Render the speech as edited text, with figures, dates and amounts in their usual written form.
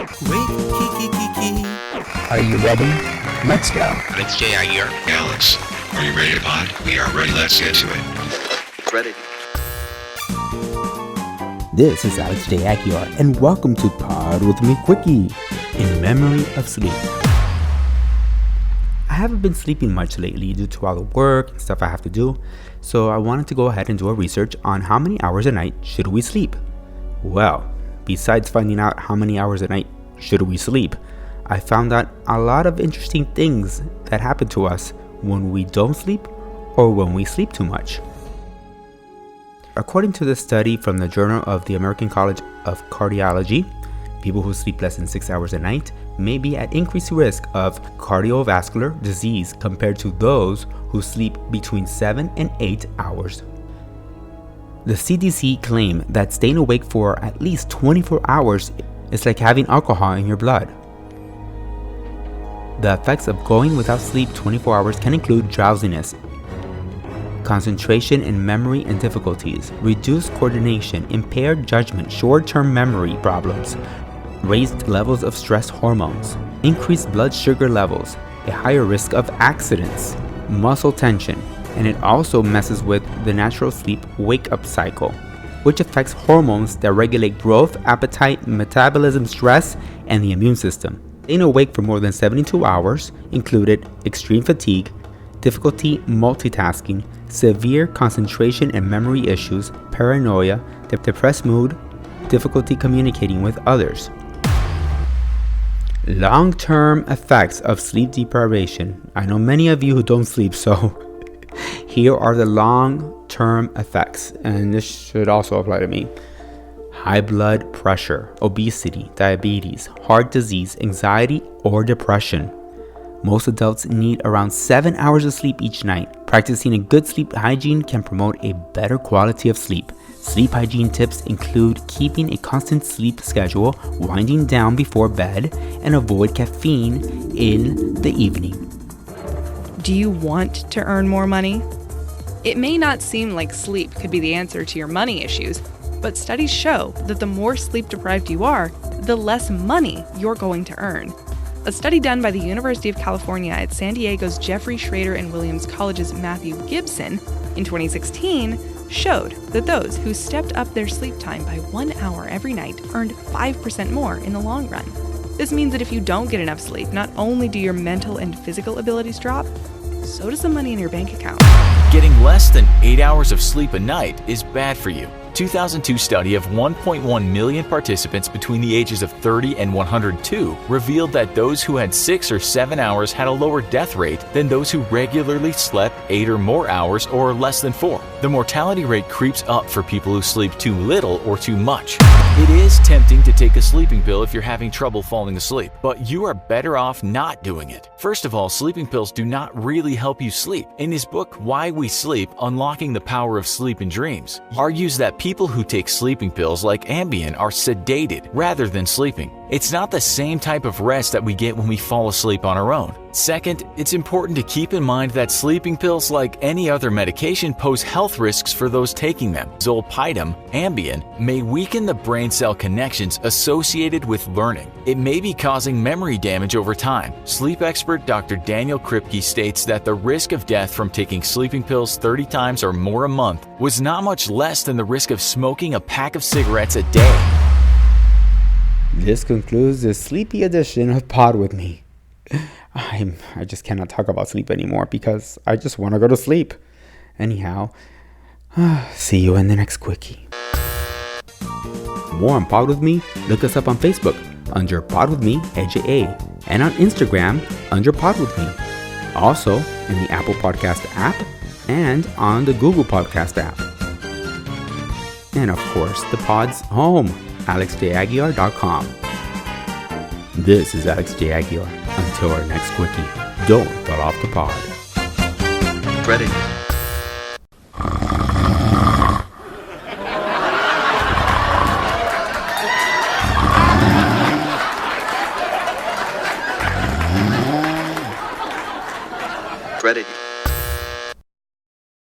Quickie. Are you ready? Let's go. Alex J. Aguiar. Alex, are you ready to pod? We are ready. Let's get to it. Ready. This is Alex J. Aguiar, and welcome to Pod With Me Quickie, in memory of sleep. I haven't been sleeping much lately due to all the work and stuff I have to do, so I wanted to go ahead and do a research on how many hours a night should we sleep. Well, besides finding out how many hours a night should we sleep, I found out a lot of interesting things that happen to us when we don't sleep or when we sleep too much. According to the study from the Journal of the American College of Cardiology, people who sleep less than 6 hours a night may be at increased risk of cardiovascular disease compared to those who sleep between 7 and 8 hours. The CDC claimed that staying awake for at least 24 hours is like having alcohol in your blood. The effects of going without sleep 24 hours can include drowsiness, concentration and memory and difficulties, reduced coordination, impaired judgment, short-term memory problems, raised levels of stress hormones, increased blood sugar levels, a higher risk of accidents, muscle tension, and it also messes with the natural sleep wake-up cycle, which affects hormones that regulate growth, appetite, metabolism, stress, and the immune system. Staying awake for more than 72 hours included extreme fatigue, difficulty multitasking, severe concentration and memory issues, paranoia, depressed mood, difficulty communicating with others. Long-term effects of sleep deprivation. I know many of you who don't sleep, so here are the long-term effects, and this should also apply to me. High blood pressure, obesity, diabetes, heart disease, anxiety, or depression. Most adults need around 7 hours of sleep each night. Practicing a good sleep hygiene can promote a better quality of sleep. Sleep hygiene tips include keeping a constant sleep schedule, winding down before bed, and avoid caffeine in the evening. Do you want to earn more money? It may not seem like sleep could be the answer to your money issues, but studies show that the more sleep deprived you are, the less money you're going to earn. A study done by the University of California at San Diego's Jeffrey Schrader and Williams College's Matthew Gibson in 2016 showed that those who stepped up their sleep time by 1 hour every night earned 5% more in the long run. This means that if you don't get enough sleep, not only do your mental and physical abilities drop, so does the money in your bank account. Getting less than 8 hours of sleep a night is bad for you. 2002 study of 1.1 million participants between the ages of 30 and 102 revealed that those who had 6 or 7 hours had a lower death rate than those who regularly slept 8 or more hours or less than 4. The mortality rate creeps up for people who sleep too little or too much. It is tempting to take a sleeping pill if you're having trouble falling asleep, but you are better off not doing it. First of all, sleeping pills do not really help you sleep. In his book, Why We Sleep, Unlocking the Power of Sleep and Dreams, argues that people who take sleeping pills like Ambien are sedated rather than sleeping. It's not the same type of rest that we get when we fall asleep on our own. Second, it's important to keep in mind that sleeping pills, like any other medication, pose health risks for those taking them. Zolpidem, Ambien, may weaken the brain cell connections associated with learning. It may be causing memory damage over time. Sleep expert Dr. Daniel Kripke states that the risk of death from taking sleeping pills 30 times or more a month was not much less than the risk of smoking a pack of cigarettes a day. This concludes the sleepy edition of Pod With Me. I just cannot talk about sleep anymore because I just want to go to sleep. Anyhow, see you in the next quickie. More on Pod With Me, look us up on Facebook under Pod With Me, AJA, and on Instagram under Pod With Me. Also in the Apple Podcast app and on the Google Podcast app. And of course, the pod's home, alexjaguiar.com. This is Alex J. Aguiar. Until our next quickie, don't fall off the pod. Ready.